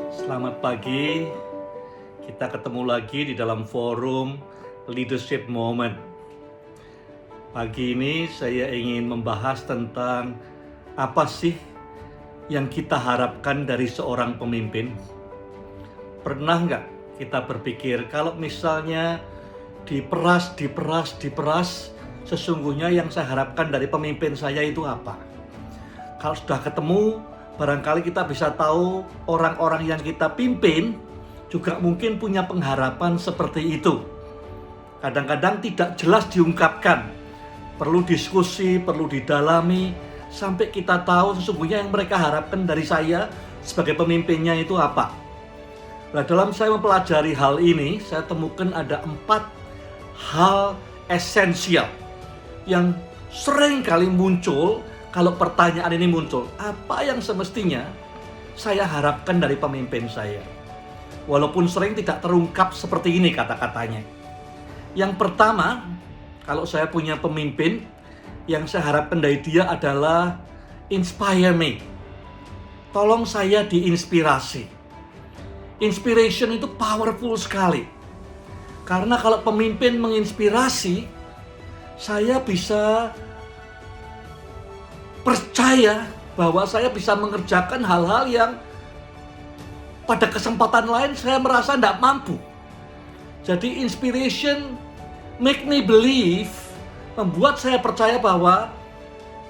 Selamat pagi, kita ketemu lagi di dalam forum Leadership Moment. Pagi ini saya ingin membahas tentang apa sih yang kita harapkan dari seorang pemimpin. Pernah nggak kita berpikir kalau misalnya diperas, sesungguhnya yang saya harapkan dari pemimpin saya itu apa? Kalau sudah ketemu, barangkali kita bisa tahu orang-orang yang kita pimpin juga mungkin punya pengharapan seperti itu. Kadang-kadang tidak jelas diungkapkan, perlu diskusi, perlu didalami, sampai kita tahu sesungguhnya yang mereka harapkan dari saya sebagai pemimpinnya itu apa. Nah, dalam saya mempelajari hal ini, saya temukan ada 4 hal esensial yang sering kali muncul. Kalau pertanyaan ini muncul, apa yang semestinya saya harapkan dari pemimpin saya? Walaupun sering tidak terungkap seperti ini kata-katanya. Yang pertama, kalau saya punya pemimpin, yang saya harapkan dari dia adalah inspire me. Tolong saya diinspirasi. Inspiration itu powerful sekali. Karena kalau pemimpin menginspirasi, saya bisa percaya bahwa saya bisa mengerjakan hal-hal yang pada kesempatan lain saya merasa tidak mampu. Jadi inspiration make me believe, membuat saya percaya bahwa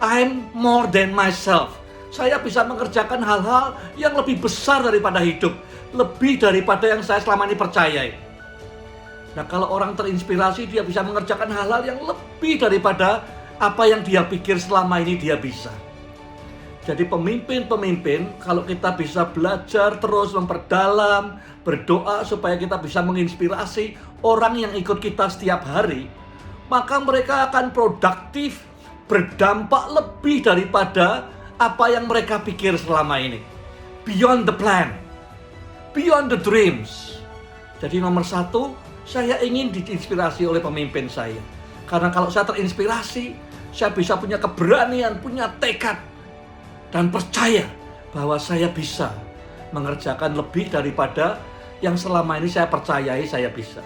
I'm more than myself. Saya bisa mengerjakan hal-hal yang lebih besar daripada hidup, lebih daripada yang saya selama ini percayai. Nah, kalau orang terinspirasi, dia bisa mengerjakan hal-hal yang lebih daripada apa yang dia pikir selama ini dia bisa. Jadi pemimpin-pemimpin, kalau kita bisa belajar terus memperdalam, berdoa supaya kita bisa menginspirasi orang yang ikut kita setiap hari, maka mereka akan produktif, berdampak lebih daripada apa yang mereka pikir selama ini. Beyond the plan, beyond the dreams. Jadi nomor 1, saya ingin diinspirasi oleh pemimpin saya. Karena kalau saya terinspirasi, saya bisa punya keberanian, punya tekad, dan percaya bahwa saya bisa mengerjakan lebih daripada yang selama ini saya percayai saya bisa.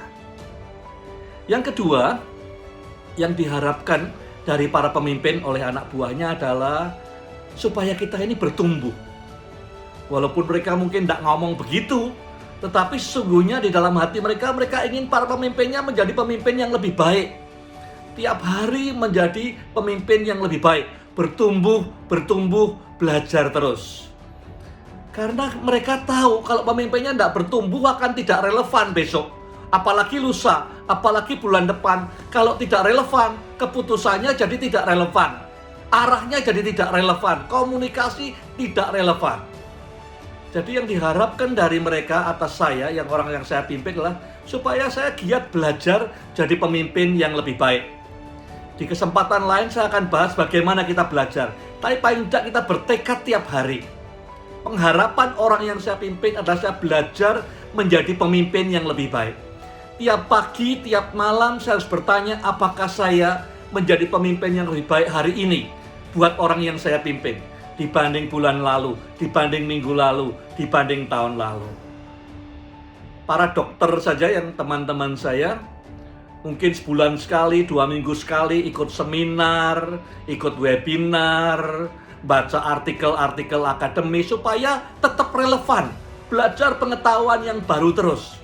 Yang kedua, yang diharapkan dari para pemimpin oleh anak buahnya adalah supaya kita ini bertumbuh. Walaupun mereka mungkin tidak ngomong begitu, tetapi sesungguhnya di dalam hati mereka ingin para pemimpinnya menjadi pemimpin yang lebih baik. Tiap hari menjadi pemimpin yang lebih baik, bertumbuh, belajar terus. Karena mereka tahu kalau pemimpinnya tidak bertumbuh akan tidak relevan besok. Apalagi lusa, apalagi bulan depan. Kalau tidak relevan, keputusannya jadi tidak relevan. Arahnya jadi tidak relevan, komunikasi tidak relevan. Jadi yang diharapkan dari mereka atas saya, yang orang yang saya pimpin adalah supaya saya giat belajar jadi pemimpin yang lebih baik. Di kesempatan lain saya akan bahas bagaimana kita belajar. Tapi paling tidak kita bertekad tiap hari. Pengharapan orang yang saya pimpin adalah saya belajar menjadi pemimpin yang lebih baik. Tiap pagi, tiap malam saya harus bertanya apakah saya menjadi pemimpin yang lebih baik hari ini buat orang yang saya pimpin. Dibanding bulan lalu, dibanding minggu lalu, dibanding tahun lalu. Para dokter saja yang teman-teman saya, mungkin sebulan sekali, 2 minggu sekali ikut seminar, ikut webinar, baca artikel-artikel akademis supaya tetap relevan, belajar pengetahuan yang baru terus.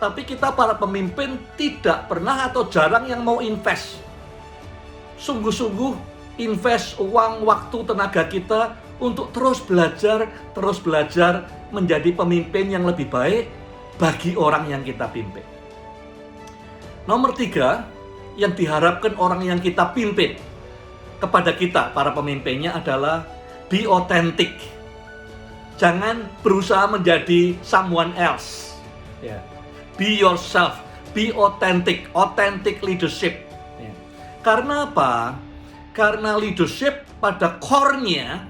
Tapi kita para pemimpin tidak pernah atau jarang yang mau invest. Sungguh-sungguh invest uang, waktu, tenaga kita untuk terus belajar menjadi pemimpin yang lebih baik bagi orang yang kita pimpin. Nomor 3, yang diharapkan orang yang kita pimpin kepada kita, para pemimpinnya adalah be authentic. Jangan berusaha menjadi someone else. Be yourself, be authentic, authentic leadership. Karena apa? Karena leadership pada core-nya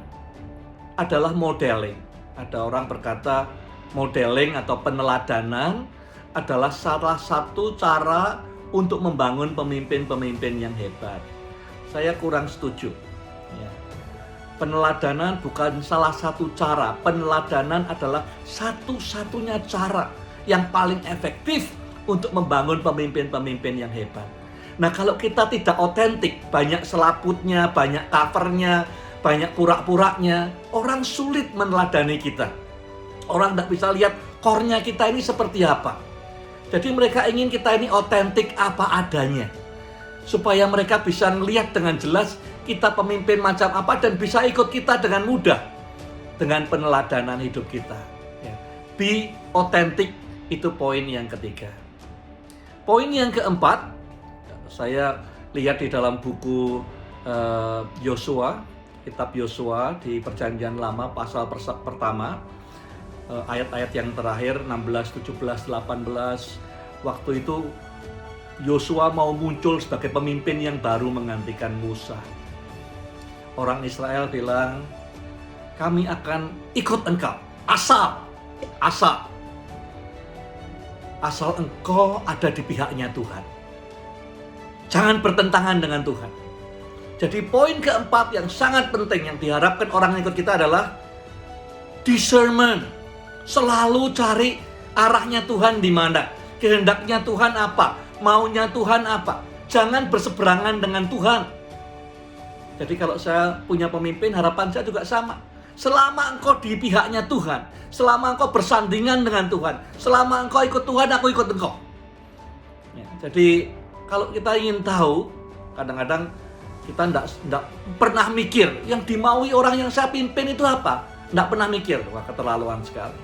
adalah modeling. Ada orang berkata modeling atau peneladanan adalah salah satu cara untuk membangun pemimpin-pemimpin yang hebat. saya kurang setuju. Ya. Peneladanan bukan salah satu cara. Peneladanan adalah satu-satunya cara yang paling efektif untuk membangun pemimpin-pemimpin yang hebat. Nah, kalau kita tidak otentik, banyak selaputnya, banyak covernya, banyak pura-puranya, orang sulit meneladani kita. Orang tidak bisa lihat core-nya kita ini seperti apa. Jadi mereka ingin kita ini otentik apa adanya. Supaya mereka bisa melihat dengan jelas kita pemimpin macam apa dan bisa ikut kita dengan mudah. Dengan peneladanan hidup kita. Be authentic, itu poin yang ketiga. Poin yang keempat, saya lihat di dalam buku Yosua, kitab Yosua di Perjanjian Lama pasal pertama, ayat-ayat yang terakhir 16, 17, 18. Waktu itu Yosua mau muncul sebagai pemimpin yang baru menggantikan Musa. Orang Israel bilang, kami akan ikut engkau asal engkau ada di pihaknya Tuhan. Jangan bertentangan dengan Tuhan. Jadi poin keempat yang sangat penting yang diharapkan orang yang ikut kita adalah discernment. Selalu cari arahnya Tuhan di mana, kehendaknya Tuhan apa, maunya Tuhan apa. Jangan berseberangan dengan Tuhan. Jadi kalau saya punya pemimpin, harapan saya juga sama. Selama engkau di pihaknya Tuhan, selama engkau bersandingan dengan Tuhan, selama engkau ikut Tuhan, aku ikut engkau. Ya, jadi kalau kita ingin tahu, kadang-kadang kita tidak pernah mikir yang dimaui orang yang saya pimpin itu apa. Tidak pernah mikir, wah keterlaluan sekali.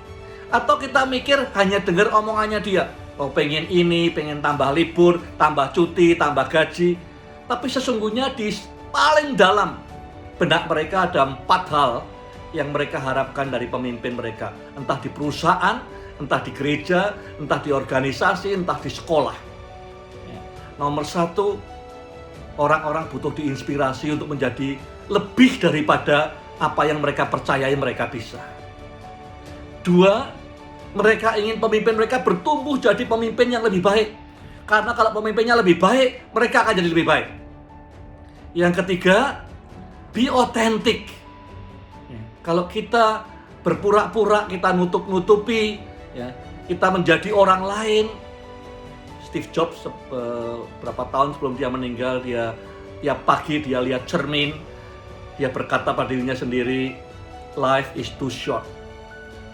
Atau kita mikir hanya dengar omongannya dia. Oh pengen ini, pengen tambah libur, tambah cuti, tambah gaji. Tapi sesungguhnya di paling dalam benak mereka ada 4 hal yang mereka harapkan dari pemimpin mereka. Entah di perusahaan, entah di gereja, entah di organisasi, entah di sekolah. Nomor 1, orang-orang butuh diinspirasi untuk menjadi lebih daripada apa yang mereka percayai mereka bisa. 2, mereka ingin pemimpin mereka bertumbuh jadi pemimpin yang lebih baik. Karena kalau pemimpinnya lebih baik, mereka akan jadi lebih baik. Yang ketiga, be authentic. Kalau kita berpura-pura, kita nutup-nutupi, ya, kita menjadi orang lain. Steve Jobs beberapa tahun sebelum dia meninggal, dia tiap pagi dia lihat cermin, dia berkata pada dirinya sendiri, life is too short,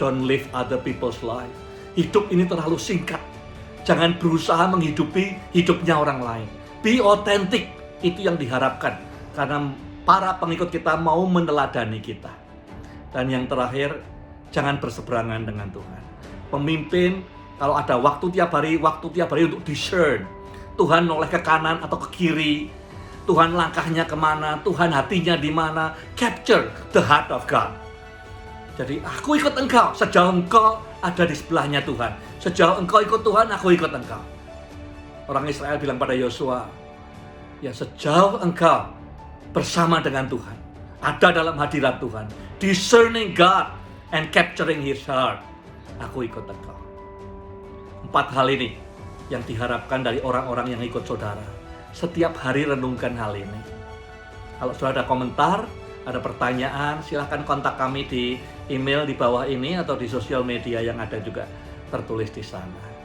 don't live other people's life. Hidup ini terlalu singkat, jangan berusaha menghidupi hidupnya orang lain. Be authentic, itu yang diharapkan, karena para pengikut kita mau meneladani kita. Dan yang terakhir, jangan berseberangan dengan Tuhan. Pemimpin, kalau ada waktu tiap hari untuk discern. Tuhan noleh ke kanan atau ke kiri. Tuhan langkahnya kemana, Tuhan hatinya di mana. Capture the heart of God. Jadi aku ikut engkau, sejauh engkau ada di sebelahnya Tuhan. Sejauh engkau ikut Tuhan, aku ikut engkau. Orang Israel bilang pada Yosua, ya sejauh engkau bersama dengan Tuhan, ada dalam hadirat Tuhan, discerning God and capturing His heart, aku ikut engkau. 4 hal ini yang diharapkan dari orang-orang yang ikut saudara. Setiap hari renungkan hal ini. Kalau sudah ada komentar, ada pertanyaan, silahkan kontak kami di email di bawah ini atau di sosial media yang ada juga tertulis di sana.